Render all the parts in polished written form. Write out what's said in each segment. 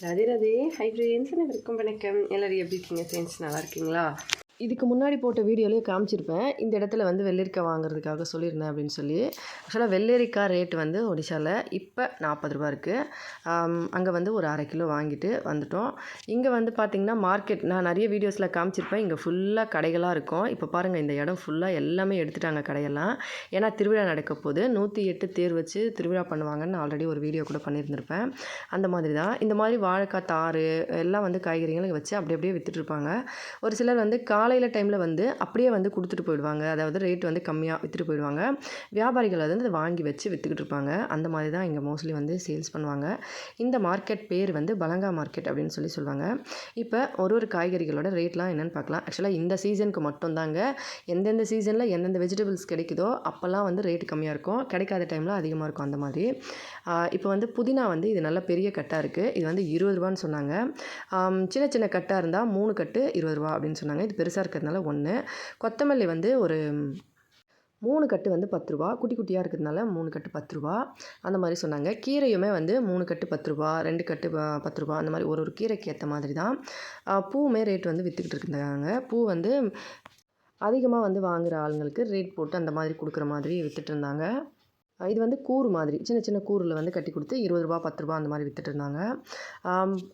Radhe Radhe. Hi friends, அனைவருக்கும் வணக்கம். எல்லோரும் எப்படி இருக்கீங்க ஃப்ரெண்ட்ஸ்? நல்லா இருக்கீங்களா? இதுக்கு முன்னாடி போட்ட வீடியோலேயே காமிச்சிருப்பேன். இந்த இடத்துல வந்து வெள்ளரிக்காய் வாங்குறதுக்காக சொல்லியிருந்தேன் அப்படின்னு சொல்லி. ஆக்சுவலாக வெள்ளரிக்காய் ரேட் வந்து ஒடிஷாவில் இப்போ 40 ரூபா இருக்குது. அங்கே வந்து ஒரு 1/2 கிலோ வாங்கிட்டு வந்துட்டோம். இங்கே வந்து பார்த்திங்கன்னா மார்க்கெட் நான் நிறைய வீடியோஸில் காமிச்சிருப்பேன். இங்கே ஃபுல்லாக கடைகளாக இருக்கும். இப்போ பாருங்கள், இந்த இடம் ஃபுல்லாக எல்லாமே எடுத்துட்டாங்க கடையெல்லாம். ஏன்னா திருவிழா நடக்க போது 108 தேர் வச்சு திருவிழா பண்ணுவாங்கன்னு ஆல்ரெடி ஒரு வீடியோ கூட பண்ணியிருந்திருப்பேன். அந்த மாதிரி தான் இந்த மாதிரி வாழைக்காய் தாறு எல்லாம் வந்து காய்கறிகளை வச்சு அப்படி அப்படியே விற்றுட்ருப்பாங்க. ஒரு சிலர் வந்து காலையில் டைமில் வந்து அப்படியே வந்து கொடுத்துட்டு போயிடுவாங்க. அதாவது ரேட் வந்து கம்மியாக விற்றுட்டு போயிடுவாங்க. வியாபாரிகள் வந்து அதை வாங்கி வச்சு விற்றுக்கிட்டு இருப்பாங்க. அந்த மாதிரி தான் இங்கே மோஸ்ட்லி வந்து சேல்ஸ் பண்ணுவாங்க. இந்த மார்க்கெட் பேர் வந்து பலங்கா மார்க்கெட் அப்படின்னு சொல்லுவாங்க. இப்போ ஒரு காய்கறிகளோட ரேட்லாம் என்னென்னு பார்க்கலாம். ஆக்சுவலாக இந்த சீசனுக்கு மட்டும்தாங்க. எந்தெந்த சீசனில் எந்தெந்த வெஜிடபிள்ஸ் கிடைக்குதோ அப்போல்லாம் வந்து ரேட் கம்மியாக இருக்கும், கிடைக்காத டைமில் அதிகமாக இருக்கும். அந்த மாதிரி இப்போ வந்து புதினா வந்து இது நல்ல பெரிய கட்டாக இருக்குது. இது வந்து 20 ரூபான்னு சொன்னாங்க. சின்ன சின்ன கட்டாக இருந்தால் 3 கட்டு 20 ரூபா அப்படின்னு சொன்னாங்க. இது பெருசாக இருக்கிறதுனால 1. கொத்தமல்லி வந்து ஒரு 3 கட்டு வந்து 10 ரூபா, குட்டி குட்டியாக இருக்கிறதுனால 3 கட்டு 10 ரூபா அந்த மாதிரி சொன்னாங்க. கீரையுமே வந்து 3 கட்டு 10 ரூபா, 2 கட்டு 10 ரூபா அந்த மாதிரி ஒரு கீரைக்கு ஏற்ற மாதிரி தான். பூவுமே ரேட் வந்து விற்றுக்கிட்டு இருந்தாங்க. பூ வந்து அதிகமாக வந்து வாங்குகிற ஆளுங்களுக்கு ரேட் போட்டு அந்த மாதிரி கொடுக்குற மாதிரி விற்றுட்டு இருந்தாங்க. இது வந்து கூறு மாதிரி சின்ன சின்ன கூறில் வந்து கட்டி கொடுத்து 20 ரூபா 10 ரூபா அந்த மாதிரி விற்றுட்டு இருந்தாங்க.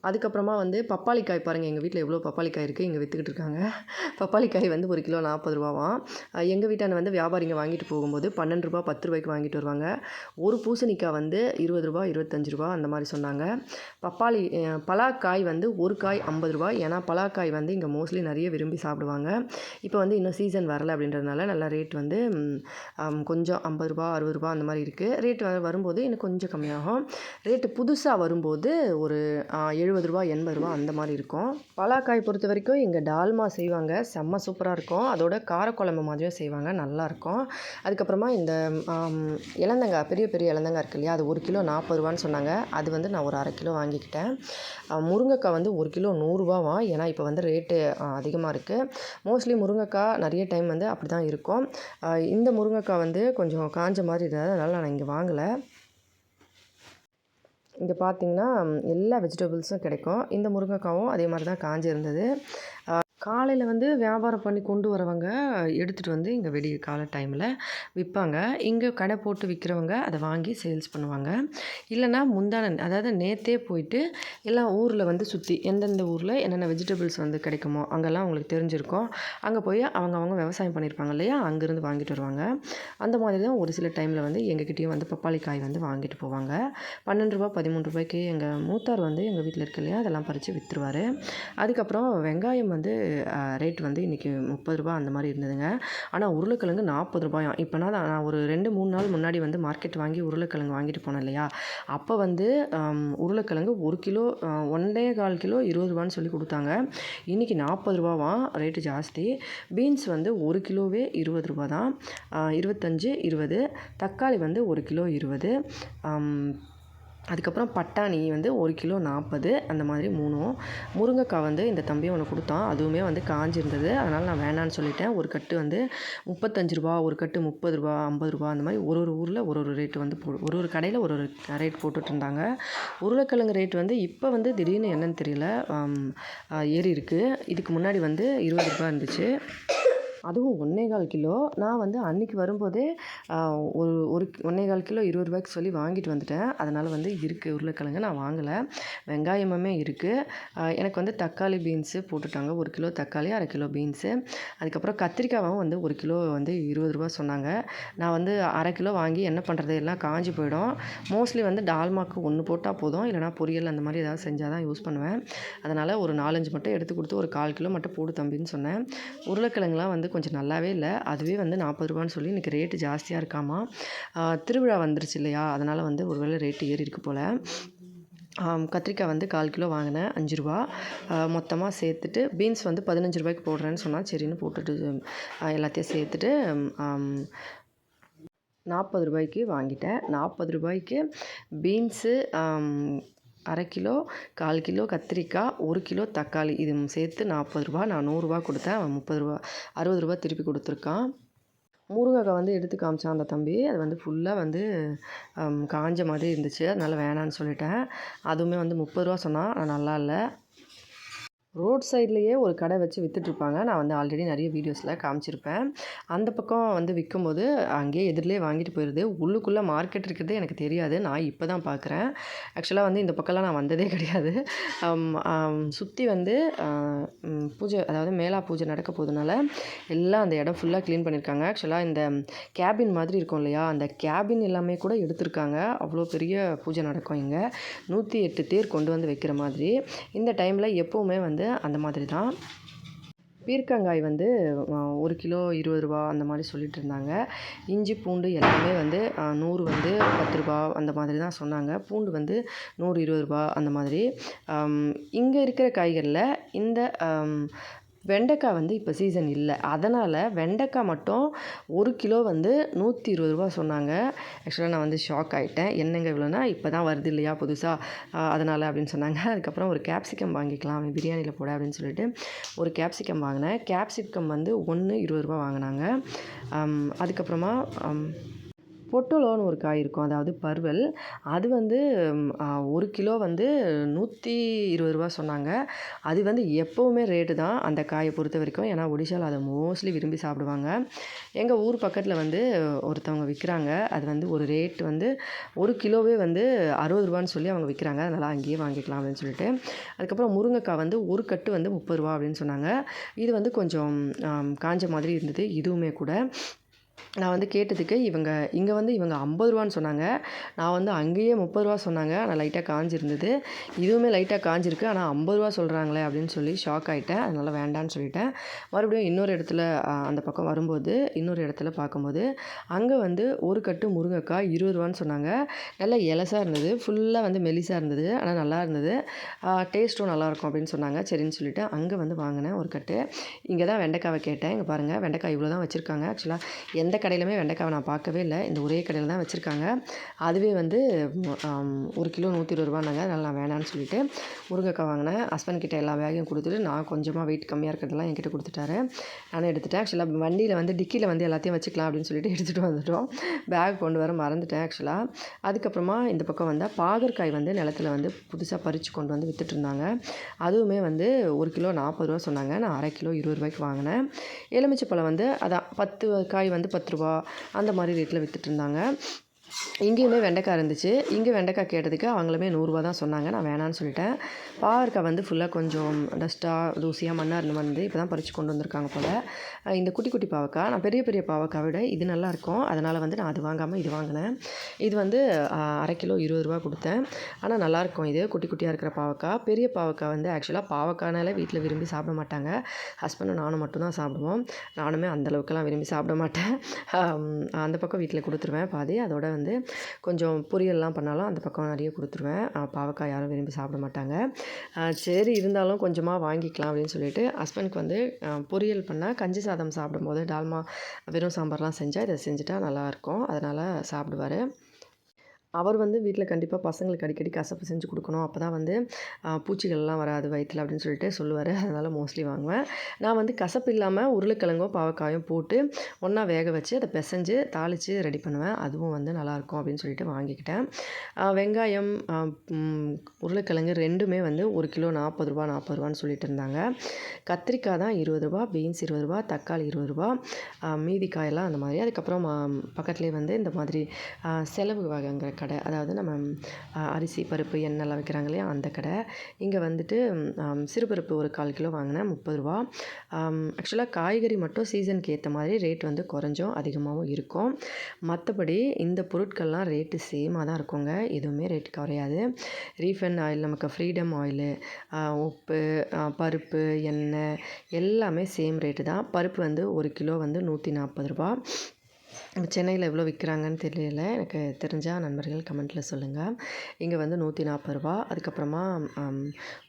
அதுக்கப்புறமா வந்து பப்பாளிக்காய் பாருங்கள், எங்கள் வீட்டில் எவ்வளோ பப்பாளிக்காய் இருக்குது இங்கே விற்றுக்கிட்டு இருக்காங்க. பப்பாளிக்காய் வந்து ஒரு கிலோ 40 ரூபாவாம். எங்கள் வீட்டான வந்து வியாபாரிங்க வாங்கிட்டு போகும்போது 12 ரூபா 10 ரூபாய்க்கு வாங்கிட்டு வருவாங்க. ஒரு பூசணிக்காய் வந்து 20 ரூபா 25 ரூபா அந்த மாதிரி சொன்னாங்க. பலாக்காய் வந்து ஒரு காய் 50 ரூபா. ஏன்னா பலாக்காய் வந்து இங்கே மோஸ்ட்லி நிறைய விரும்பி சாப்பிடுவாங்க. இப்போ வந்து இன்னும் சீசன் வரலை அப்படின்றதுனால நல்லா ரேட் வந்து கொஞ்சம் 50 ரூபா 60 ரூபா அந்த மாதிரி இருக்குது. ரேட் வரும்போது இன்னும் கொஞ்சம் கம்மியாகும். ரேட்டு புதுசாக வரும்போது ஒரு 70 ரூபா 80 ரூபா அந்த மாதிரி இருக்கும். பலாக்காய் பொறுத்த வரைக்கும் இங்கே டால்மா செய்வாங்க, செம்ம சூப்பராக இருக்கும். அதோட காரக்குழம்பு மாதிரியும் செய்வாங்க, நல்லாயிருக்கும். அதுக்கப்புறமா இந்த இலந்தங்காய், பெரிய பெரிய இலந்தங்காய் இருக்குது இல்லையா, அது 1 கிலோ 40 ரூபான்னு சொன்னாங்க. அது வந்து நான் ஒரு 1/2 கிலோ வாங்கிக்கிட்டேன். முருங்கைக்காய் வந்து 1 கிலோ 100 ரூபாவாம். ஏன்னா இப்போ வந்து ரேட்டு அதிகமாக இருக்குது. மோஸ்ட்லி முருங்கைக்காய் நிறைய டைம் வந்து அப்படி தான் இருக்கும். இந்த முருங்கைக்காய் வந்து கொஞ்சம் காஞ்ச மாதிரி இருந்தது, அதனால் நான் இங்கே வாங்கலை. இங்கே பார்த்திங்கன்னா எல்லா வெஜிடபிள்ஸும் கிடைக்கும். இந்த முருங்கைக்காவும் அதே மாதிரி தான் காஞ்சி இருந்தது. காலையில் வந்து வியாபாரம் பண்ணி கொண்டு வரவங்க எடுத்துகிட்டு வந்து இங்கே விடிய காலை டைமில் விற்பாங்க. இங்கே கடை போட்டு விற்கிறவங்க அதை வாங்கி சேல்ஸ் பண்ணுவாங்க. இல்லைனா அதாவது நேற்றே போயிட்டு எல்லாம் ஊரில் வந்து சுற்றி எந்தெந்த ஊரில் என்னென்ன வெஜிடபிள்ஸ் வந்து கிடைக்குமோ அங்கெல்லாம் அவங்களுக்கு தெரிஞ்சிருக்கும். அங்கே போய் அவங்க விவசாயம் பண்ணியிருப்பாங்க இல்லையா, அங்கேருந்து வாங்கிட்டு வருவாங்க. அந்த மாதிரி தான் ஒரு சில டைமில் வந்து எங்ககிட்டயும் வந்து பப்பாளி காய் வந்து வாங்கிட்டு போவாங்க. 12 ரூபா 13 ரூபாய்க்கு எங்கள் மூத்தார் வந்து எங்கள் வீட்டில் இருக்கு இல்லையா, அதெல்லாம் பறித்து விற்றுருவார். அதுக்கப்புறம் வெங்காயம் வந்து ரேட் வந்து இன்றைக்கி 30 ரூபா அந்த மாதிரி இருந்ததுங்க. ஆனால் உருளைக்கிழங்கு 40 ரூபாயாம். இப்போ நான் ஒரு 2-3 நாள் முன்னாடி வந்து மார்க்கெட் வாங்கி உருளைக்கிழங்கு வாங்கிட்டு போனேன் இல்லையா, அப்போ வந்து உருளைக்கிழங்கு 1 கிலோ 1.25 கிலோ 20 ரூபான்னு சொல்லி கொடுத்தாங்க. இன்றைக்கி 40 ரூபாவாம், ரேட்டு ஜாஸ்தி. பீன்ஸ் வந்து 1 கிலோவே 20 ரூபா தான், 25 20. தக்காளி வந்து 1 கிலோ 20. அதுக்கப்புறம் பட்டாணி வந்து 1 கிலோ 40 அந்த மாதிரி 3. முருங்கைக்காய் வந்து இந்த தம்பியை ஒன்று கொடுத்தான், அதுவுமே வந்து காஞ்சிருந்தது. அதனால் நான் வேணான்னு சொல்லிட்டேன். ஒரு கட்டு வந்து 35 ரூபா, ஒரு கட்டு 30 ரூபா 50 ரூபா அந்த மாதிரி ஒரு ஊரில் ஒரு ரேட்டு வந்து ஒரு கடையில் ஒரு ரேட் போட்டுட்ருந்தாங்க. உருளைக்கிழங்கு ரேட் வந்து இப்போ வந்து திடீர்னு என்னன்னு தெரியல ஏறி இருக்குது. இதுக்கு முன்னாடி வந்து 20 ரூபா இருந்துச்சு. அதுவும் 1.25 கிலோ. நான் வந்து அன்றைக்கி வரும்போதே ஒரு 1.25 கிலோ 20 ரூபாய்க்கு சொல்லி வாங்கிட்டு வந்துட்டேன். அதனால் வந்து இருக்குது உருளைக்கிழங்கு, நான் வாங்கலை. வெங்காயமுமே இருக்குது. எனக்கு வந்து தக்காளி பீன்ஸு போட்டுட்டாங்க. 1 கிலோ தக்காளி 1/2 கிலோ பீன்ஸு. அதுக்கப்புறம் கத்திரிக்காயும் வந்து 1 கிலோ வந்து 20 ரூபா சொன்னாங்க. நான் வந்து 1/2 கிலோ வாங்கி என்ன பண்ணுறது, எல்லாம் காஞ்சி போயிடும். மோஸ்ட்லி வந்து டால்மாக்கு 1 போட்டால் போதும், இல்லைனா பொரியல் அந்த மாதிரி ஏதாவது செஞ்சால் தான் யூஸ் பண்ணுவேன். அதனால் ஒரு 4-5 மட்டும் எடுத்து கொடுத்து ஒரு 1/4 கிலோ மட்டும் போடு தம்பின்னு சொன்னேன். உருளைக்கிழங்குலாம் வந்து கொஞ்சம் நல்லாவே இல்லை. அதுவே வந்து 40 ரூபான்னு சொல்லி இன்றைக்கி ரேட்டு ஜாஸ்தியாக இருக்காமா. திருவிழா வந்துருச்சு இல்லையா, அதனால் வந்து ஒரு வேளை ரேட்டு ஏறி இருக்கு போல். கத்திரிக்காய் வந்து 1/4 கிலோ வாங்கினேன் 5 ரூபா. மொத்தமாக சேர்த்துட்டு பீன்ஸ் வந்து 15 ரூபாய்க்கு போடுறேன்னு சொன்னால் சரின்னு போட்டுட்டு எல்லாத்தையும் சேர்த்துட்டு 40 ரூபாய்க்கு வாங்கிட்டேன். 40 ரூபாய்க்கு பீன்ஸு 1/2 கிலோ, 1/4 கிலோ கத்திரிக்காய், 1 கிலோ தக்காளி, இது சேர்த்து 40 ரூபா. நான் 100 ரூபா கொடுத்தேன். அவன் 30 ரூபா 60 ரூபா திருப்பி கொடுத்துருக்கான். முருங்கைக்காய் வந்து எடுத்து காமிச்சான் அந்த தம்பி. அது வந்து ஃபுல்லாக வந்து காஞ்ச மாதிரி இருந்துச்சு. அதனால் வேணான்னு சொல்லிட்டேன். அதுவுமே வந்து 30 ரூபா சொன்னான். ஆனால் நல்லா இல்லை. ரோட் சைட்லேயே ஒரு கடை வச்சு விற்றுட்ருப்பாங்க. நான் வந்து ஆல்ரெடி நிறைய வீடியோஸில் காமிச்சிருப்பேன். அந்த பக்கம் வந்து விற்கும்போது அங்கேயே எதிரிலே வாங்கிட்டு போயிடுது. உள்ளுக்குள்ளே மார்க்கெட் இருக்கிறதே எனக்கு தெரியாது. நான் இப்போ தான் பார்க்குறேன். ஆக்சுவலாக வந்து இந்த பக்கம்லாம் நான் வந்ததே கிடையாது. சுற்றி வந்து பூஜை, அதாவது மேலா பூஜை நடக்க போகிறதுனால எல்லாம் அந்த இடம் ஃபுல்லாக க்ளீன் பண்ணியிருக்காங்க. ஆக்சுவலாக இந்த கேபின் மாதிரி இருக்கும் இல்லையா, அந்த கேபின் எல்லாமே கூட எடுத்திருக்காங்க. அவ்வளோ பெரிய பூஜை நடக்கும் இங்கே. 108 தேர் கொண்டு வந்து வைக்கிற மாதிரி. இந்த டைமில் எப்போவுமே வந்து அந்த மாதிரி தான். பீர்க்கங்காய் வந்து 1 கிலோ 20 ரூபா அந்த மாதிரி சொல்லிட்டு இருந்தாங்க. இஞ்சி பூண்டு எல்லாமே வந்து 100 வந்து 10 ரூபா அந்த மாதிரி தான் சொன்னாங்க. பூண்டு வந்து 100 20 ரூபா அந்த மாதிரி. இங்கே இருக்கிற காய்கறியில் இந்த வெண்டைக்காய் வந்து இப்போ சீசன் இல்லை. அதனால் வெண்டைக்காய் மட்டும் 1 கிலோ வந்து 120 ரூபா சொன்னாங்க. ஆக்சுவலாக நான் வந்து ஷாக் ஆகிட்டேன். என்னங்க இவ்வளோனா, இப்போ தான் வருது இல்லையா புதுசாக, அதனால் அப்படின்னு சொன்னாங்க. அதுக்கப்புறம் ஒரு கேப்சிகம் வாங்கிக்கலாம் பிரியாணியில் போட அப்படின்னு சொல்லிட்டு ஒரு கேப்சிகம் வாங்கினேன். கேப்சிகம் வந்து 1 20 ரூபா வாங்கினாங்க. அதுக்கப்புறமா பொட்டலோன்னு ஒரு காய் இருக்கும், அதாவது பர்வல். அது வந்து 1 கிலோ வந்து 120 ரூபா சொன்னாங்க. அது வந்து எப்போவுமே ரேட்டு தான் அந்த காயை பொறுத்த வரைக்கும். ஏன்னா ஒடிஷாவில் அதை மோஸ்ட்லி விரும்பி சாப்பிடுவாங்க. எங்கள் ஊர் பக்கத்தில் வந்து ஒருத்தவங்க விற்கிறாங்க. அது வந்து ஒரு ரேட் வந்து 1 கிலோவே வந்து 60 ரூபான்னு சொல்லி அவங்க விற்கிறாங்க. அதனால் அங்கேயே வாங்கிக்கலாம் அப்படின்னு சொல்லிட்டு. அதுக்கப்புறம் முருங்கைக்காய் வந்து ஒரு கட்டு வந்து 30 ரூபா அப்படின்னு சொன்னாங்க. இது வந்து கொஞ்சம் காஞ்ச மாதிரி இருந்தது இதுவுமே கூட. நான் வந்து கேட்டதுக்கு இங்கே வந்து இவங்க 50 ரூபான்னு சொன்னாங்க. நான் வந்து அங்கேயே 30 ரூபா சொன்னாங்க. ஆனால் லைட்டாக காஞ்சிருந்தது. இதுவுமே லைட்டாக காஞ்சிருக்கு. ஆனால் 50 ரூபா சொல்கிறாங்களே அப்படின்னு சொல்லி ஷாக் ஆகிட்டேன். அதனால் வேண்டான்னு சொல்லிட்டேன். மறுபடியும் இன்னொரு இடத்துல அந்த பக்கம் வரும்போது இன்னொரு இடத்துல பார்க்கும்போது அங்கே வந்து ஒரு கட்டு முருங்கைக்காய் 20 ரூபான்னு சொன்னாங்க. நல்லா எலசாக இருந்தது. ஃபுல்லாக வந்து மெலிசாக இருந்தது. ஆனால் நல்லா இருந்தது. டேஸ்ட்டும் நல்லாயிருக்கும் அப்படின்னு சொன்னாங்க. சரின்னு சொல்லிவிட்டு அங்கே வந்து வாங்கினேன் ஒரு கட்டு. இங்கே தான் வெண்டைக்காவை கேட்டேன். இங்கே பாருங்கள், வெண்டைக்காய் இவ்வளோ தான் வச்சுருக்காங்க. ஆக்சுவலாக எந்த கடையிலுமே வெண்டைக்காவை நான் பார்க்கவே இல்லை. இந்த ஒரே கடையில் தான் வச்சுருக்காங்க. அதுவே வந்து 1 கிலோ 120 ரூபான்னாங்க. அதனால் நான் வேணான்னு சொல்லிவிட்டு முருங்கைக்காய் வாங்கினேன். ஹஸ்பண்ட் கிட்ட எல்லா பேக்கையும் கொடுத்துட்டு நான் கொஞ்சமாக வெயிட் கம்மியாக இருக்கிறதெல்லாம் என்கிட்ட கொடுத்துட்டாரு. நானும் எடுத்துட்டேன். ஆக்சுவலாக வண்டியில் வந்து டிக்கியில் வந்து எல்லாத்தையும் வச்சுக்கலாம் அப்படின்னு சொல்லிட்டு எடுத்துகிட்டு வந்துட்டோம். பேக் கொண்டு வர மறந்துட்டேன் ஆக்சுவலாக. அதுக்கப்புறமா இந்த பக்கம் வந்தால் பாகற்காய் வந்து நிலத்தில் வந்து புதுசாக பறித்து கொண்டு வந்து விற்றுட்டு இருந்தாங்க. அதுவுமே வந்து 1 கிலோ 40 ரூபா சொன்னாங்க. நான் அரை கிலோ 20 ரூபாய்க்கு வாங்கினேன். எலுமிச்சை பழம் வந்து அதான் 10 காய் வந்து 10 ரூபா அந்த மாதிரி ரேட்டில் விற்றுட்டு இருந்தாங்க. இங்கேயுமே வெண்டைக்காய் இருந்துச்சு. இங்கே வெண்டைக்காய் கேட்டதுக்கு அவங்களுமே 100 ரூபா தான் சொன்னாங்க. நான் வேணான்னு சொல்லிட்டேன். பாகற்காய் வந்து ஃபுல்லாக கொஞ்சம் டஸ்ட்டாக தூசியாக மண்ணாக இருந்த வந்து இப்போ தான் பறித்து கொண்டு வந்திருக்காங்க போல். இந்த குட்டி குட்டி பாவக்காய், நான் பெரிய பெரிய பாவக்காய் விட இது நல்லாயிருக்கும். அதனால் வந்து நான் அது வாங்காமல் இது வாங்கினேன். இது வந்து அரை கிலோ 20 ரூபா கொடுத்தேன். ஆனால் நல்லாயிருக்கும். இது குட்டி குட்டியாக இருக்கிற பாவக்காய். பெரிய பாவக்காய் வந்து ஆக்சுவலாக பாவக்காய்னால வீட்டில் விரும்பி சாப்பிட மாட்டாங்க. ஹஸ்பண்டும் நானும் மட்டும்தான் சாப்பிடுவோம். நானுமே அந்தளவுக்குலாம் விரும்பி சாப்பிட மாட்டேன். அந்த பக்கம் வீட்டில் கொடுத்துருவேன் பாதி. அதோட வந்து கொஞ்சம் பொரியல்லாம் பண்ணாலும் அந்த பக்கம் நிறைய கொடுத்துருவேன். பாவக்காய் யாரும் விரும்பி சாப்பிட மாட்டாங்க. சரி இருந்தாலும் கொஞ்சமாக வாங்கிக்கலாம் அப்படின்னு சொல்லிட்டு ஹஸ்பண்டுக்கு வந்து பொரியல் பண்ணால் கஞ்சி சாதம் சாப்பிடும்போது டால்மா வெறும் சாம்பார்லாம் செஞ்சால் இதை செஞ்சுட்டா நல்லாயிருக்கும். அதனால் சாப்பிடுவார். அவர் வந்து வீட்டில் கண்டிப்பாக பசங்களுக்கு அடிக்கடி கசப்பு செஞ்சு கொடுக்கணும். அப்போ தான் வந்து பூச்சிகள்லாம் வராது வயிற்றில் அப்படின்னு சொல்லிட்டு சொல்லுவார். அதனால் மோஸ்ட்லி வாங்குவேன். நான் வந்து கசப்பு இல்லாமல் உருளைக்கிழங்கும் பாவக்காயும் போட்டு ஒன்றா வேக வச்சு அதை பிசைஞ்சு தாளித்து ரெடி பண்ணுவேன். அதுவும் வந்து நல்லாயிருக்கும் அப்படின்னு சொல்லிட்டு வாங்கிக்கிட்டேன். வெங்காயம், உருளைக்கிழங்கு ரெண்டுமே வந்து 1 கிலோ 40 ரூபா 40 ரூபான்னு சொல்லிட்டு இருந்தாங்க. கத்திரிக்காய் தான் 20 ரூபா, பீன்ஸ் 20 ரூபா, தக்காளி 20 ரூபா, மீதி காயெல்லாம் அந்த மாதிரி. அதுக்கப்புறம் பக்கத்துலேயே வந்து இந்த மாதிரி செலவு வகைங்கிற கடை, அதாவது நம்ம அரிசி பருப்பு எண்ணெய்லாம் வைக்கிறாங்க இல்லையா அந்த கடை. இங்கே வந்துட்டு சிறுபருப்பு ஒரு 1/4 கிலோ வாங்கினேன் 30 ரூபா. ஆக்சுவலாக காய்கறி மட்டும் சீசனுக்கு ஏற்ற மாதிரி ரேட் வந்து குறைஞ்சும் அதிகமாகவும் இருக்கும். மற்றபடி இந்த பொருட்கள்லாம் ரேட்டு சேமாக தான் இருக்குங்க. எதுவுமே ரேட்டு குறையாது. ரீஃபைண்ட் ஆயில், நமக்கு ஃப்ரீடம் ஆயிலு, உப்பு, பருப்பு, எண்ணெய் எல்லாமே சேம் ரேட்டு தான். பருப்பு வந்து 1 கிலோ வந்து 140 ரூபா. சென்னையில் எவ்வளோ விற்கிறாங்கன்னு தெரியல. எனக்கு தெரிஞ்சால் நண்பர்கள் கமெண்ட்டில் சொல்லுங்கள். இங்கே வந்து 140 ரூபா. அதுக்கப்புறமா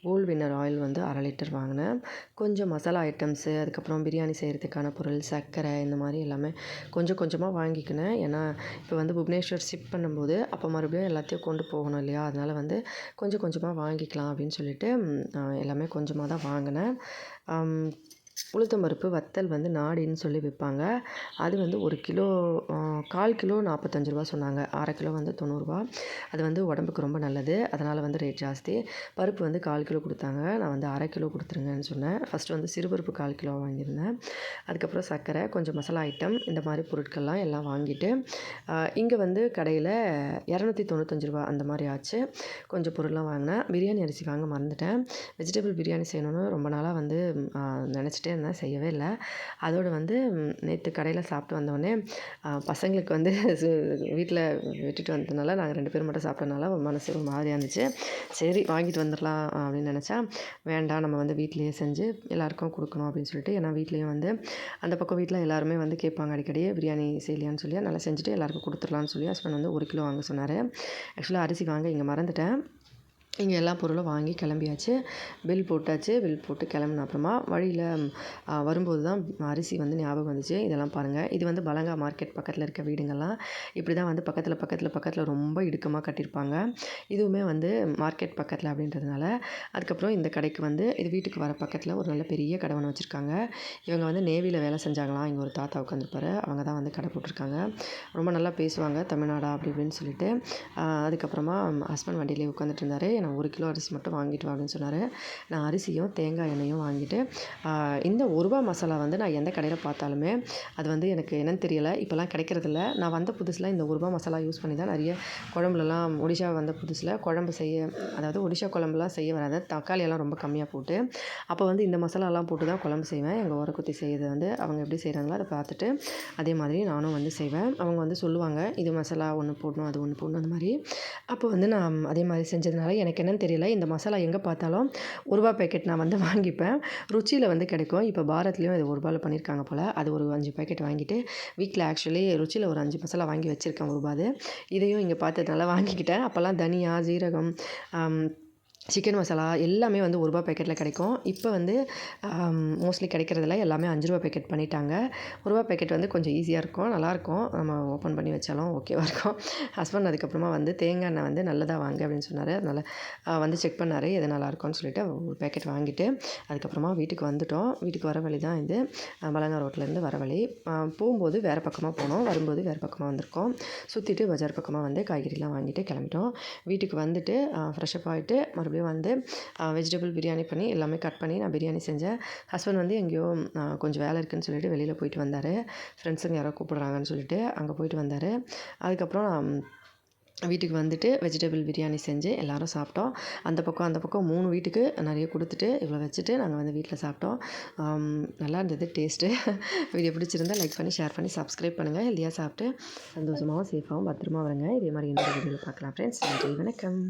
கூல் வின்னர் ஆயில் வந்து 1/2 லிட்டர் வாங்கினேன். கொஞ்சம் மசாலா ஐட்டம்ஸு, அதுக்கப்புறம் பிரியாணி செய்கிறதுக்கான பொருள், சர்க்கரை, இந்த மாதிரி எல்லாமே கொஞ்சம் கொஞ்சமாக வாங்கிக்கினேன். ஏன்னா இப்போ வந்து புவனேஸ்வர் ஷிஃப்ட் பண்ணும்போது அப்போ மறுபடியும் எல்லாத்தையும் கொண்டு போகணும் இல்லையா, அதனால் வந்து கொஞ்சம் கொஞ்சமாக வாங்கிக்கலாம் அப்படின்னு சொல்லிட்டு எல்லாமே கொஞ்சமாக தான் வாங்கினேன். உளுத்தம்பருப்பு வத்தல் வந்து நாடின்னு சொல்லி விற்பாங்க. அது வந்து 1 கிலோ 1/4 கிலோ ரூ. 45 சொன்னாங்க. 1/2 கிலோ வந்து ரூ. 90. அது வந்து உடம்புக்கு ரொம்ப நல்லது. அதனால் வந்து ரேட் ஜாஸ்தி. பருப்பு வந்து 1/4 கிலோ கொடுத்தாங்க. நான் வந்து 1/2 கிலோ கொடுத்துருங்கன்னு சொன்னேன். ஃபஸ்ட்டு வந்து சிறுபருப்பு 1/4 கிலோ வாங்கியிருந்தேன். அதுக்கப்புறம் சர்க்கரை, கொஞ்சம் மசாலா ஐட்டம் இந்த மாதிரி பொருட்கள்லாம் எல்லாம் வாங்கிட்டு இங்கே வந்து கடையில் ரூ. 295 அந்த மாதிரி ஆச்சு. கொஞ்சம் பொருள்லாம் வாங்கினேன். பிரியாணி அரிசி வாங்க மறந்துட்டேன். வெஜிடபிள் பிரியாணி செய்யணும்னு ரொம்ப நாளாக வந்து நினச்சிட்டே இருந்தேன், செய்யவே இல்லை. அதோடு வந்து நேற்று கடையில் சாப்பிட்டு வந்தோடனே பசங்களுக்கு வந்து வீட்டில் விட்டுட்டு வந்ததுனால நாங்கள் 2 பேரும் மட்டும் சாப்பிட்டனால மனசு ஒரு மாதிரியாக இருந்துச்சு. சரி வாங்கிட்டு வந்துடலாம் அப்படின்னு நினச்சா, வேண்டாம் நம்ம வந்து வீட்டிலேயே செஞ்சு எல்லாேருக்கும் கொடுக்கணும் அப்படின்னு சொல்லிட்டு, ஏன்னா வீட்லேயும் வந்து அந்த பக்கம் வீட்டில் எல்லாருமே வந்து கேட்பாங்க அடிக்கடி பிரியாணி செய்யலையான்னு சொல்லி, நல்லா செஞ்சுட்டு எல்லாேருக்கும் கொடுத்துடலான்னு சொல்லி ஹஸ்பண்ட் வந்து 1 கிலோ வாங்க சொன்னார். ஆக்சுவலாக அரிசி வாங்க இங்கே மறந்துட்டேன். இங்கே எல்லா பொருளும் வாங்கி கிளம்பியாச்சு. பில் போட்டாச்சு. பில் போட்டு கிளம்புன அப்புறமா வழியில் வரும்போது தான் அரிசி வந்து ஞாபகம் வந்துச்சு. இதெல்லாம் பாருங்கள். இது வந்து பலங்கா மார்க்கெட் பக்கத்தில் இருக்க வீடுங்கள்லாம் இப்படி தான் வந்து பக்கத்தில் ரொம்ப இடுக்கமாக கட்டியிருப்பாங்க. இதுவுமே வந்து மார்க்கெட் பக்கத்தில் அப்படின்றதுனால, அதுக்கப்புறம் இந்த கடைக்கு வந்து இது வீட்டுக்கு வர பக்கத்தில் ஒரு நல்ல பெரிய கடை ஒன்று வச்சுருக்காங்க. இவங்க வந்து நேவியில் வேலை செஞ்சாங்களாம். இங்கே ஒரு தாத்தா உட்காந்துருப்பாரு. அவங்க தான் வந்து கடை போட்டிருக்காங்க. ரொம்ப நல்லா பேசுவாங்க, தமிழ்நாடா அப்படி இப்படின்னு சொல்லிட்டு. அதுக்கப்புறமா ஹஸ்பண்ட் வண்டியிலே உட்காந்துட்டு இருந்தார். நான் 1 கிலோ அரிசி மட்டும் வாங்கிட்டு வா அப்படின்னு சொன்னார். நான் அரிசியும் தேங்காய் எண்ணெயும் வாங்கிட்டு இந்த ரூ. 1 மசாலா வந்து நான் எந்த கடையில் பார்த்தாலுமே அது வந்து எனக்கு என்னன்னு தெரியலை, இப்போலாம் கிடைக்கிறதில்ல. நான் வந்த புதுசில் இந்த ரூ. 1 மசாலா யூஸ் பண்ணி தான் நிறைய குழம்புலலாம் ஒடிஷா வந்த புதுசில் குழம்பு செய்ய, அதாவது ஒடிஷா குழம்புலாம் செய்ய வராது, தக்காளியெல்லாம் ரொம்ப கம்மியாக போட்டு அப்போ வந்து இந்த மசாலாலாம் போட்டு தான் குழம்பு செய்வேன். எங்கள் ஓரக்குத்தி செய்கிறது வந்து அவங்க எப்படி செய்கிறாங்களோ அதை பார்த்துட்டு அதே மாதிரி நானும் வந்து செய்வேன். அவங்க வந்து சொல்லுவாங்க, இது மசாலா ஒன்று போடணும், அது ஒன்று போடணும் அந்த மாதிரி. அப்போ வந்து நான் அதே மாதிரி செஞ்சதுனால எனக்கு என்னன்னு தெரியல, இந்த மசாலா எங்கே பார்த்தாலும் ரூ. 1 பேக்கெட் நான் வந்து வாங்கிப்பேன். ருச்சியில் வந்து கிடைக்கும். இப்போ பாரத்லேயும் இது ரூ. 1 பண்ணியிருக்காங்க போல். அது ஒரு 5 பேக்கெட் வாங்கிட்டு வீட்டில் ஆக்சுவலி ருச்சியில் ஒரு 5 மசாலா வாங்கி வச்சுருக்கேன் ரூ. 1. இதையும் இங்கே பார்த்ததுனால வாங்கிக்கிட்டேன். அப்போல்லாம் தனியா, ஜீரகம், சிக்கன் மசாலா எல்லாமே வந்து ரூ. 1 பேக்கெட்டில் கிடைக்கும். இப்போ வந்து மோஸ்ட்லி கிடைக்கிறதில்ல, எல்லாமே ரூ. 5 பேக்கெட் பண்ணிட்டாங்க. ரூ. 1 பேக்கெட் வந்து கொஞ்சம் ஈஸியாக இருக்கும், நல்லாயிருக்கும். நம்ம ஓப்பன் பண்ணி வச்சாலும் ஓகேவாக இருக்கும். ஹஸ்பண்ட் அதுக்கப்புறமா வந்து தேங்காய் எண்ணெய் வந்து நல்லதாக வாங்க அப்படின்னு சொன்னார். அதனால் வந்து செக் பண்ணார், எது நல்லாயிருக்கும்னு சொல்லிட்டு ஒரு பேக்கெட் வாங்கிட்டு அதுக்கப்புறமா வீட்டுக்கு வந்துவிட்டோம். வீட்டுக்கு வர வழி தான் இது, பலங்கா ரோட்லேருந்து வர வழி. போகும்போது வேறு பக்கமாக போனோம், வரும்போது வேறு பக்கமாக வந்திருக்கோம். சுற்றிட்டு பஜார் பக்கமாக வந்து காய்கறிலாம் வாங்கிட்டு கிளம்பிட்டோம். வீட்டுக்கு வந்துட்டு ஃப்ரெஷ்அப் ஆகிட்டு மறுபடியும் வந்து வெஜிடபிள் பிரியாணி பண்ணி எல்லாமே கட் பண்ணி நான் பிரியாணி செஞ்சேன். ஹஸ்பண்ட் வந்து எங்கேயோ கொஞ்சம் வேலை இருக்குதுன்னு சொல்லிட்டு வெளியில் போயிட்டு வந்தார். ஃப்ரெண்ட்ஸுங்க யாரோ கூப்பிட்றாங்கன்னு சொல்லிட்டு அங்கே போயிட்டு வந்தார். அதுக்கப்புறம் நான் வீட்டுக்கு வந்துட்டு வெஜிடபிள் பிரியாணி செஞ்சு எல்லோரும் சாப்பிட்டோம். அந்த பக்கம் 3 வீட்டுக்கு நிறைய கொடுத்துட்டு இவ்வளோ வச்சுட்டு நாங்கள் வந்து வீட்டில் சாப்பிட்டோம். நல்லா இருந்தது டேஸ்ட்டு. வீடியோ பிடிச்சிருந்தா லைக் பண்ணி, ஷேர் பண்ணி, சப்ஸ்கிரைப் பண்ணுங்கள். ஹெல்தியாக சாப்பிட்டு சந்தோஷமாகவும் சேஃபாகவும் பத்திரமா வருங்க. இதே மாதிரி இன்னொரு வீடியோவில் பார்க்கலாம் ஃப்ரெண்ட்ஸ். நன்றி, வணக்கம்.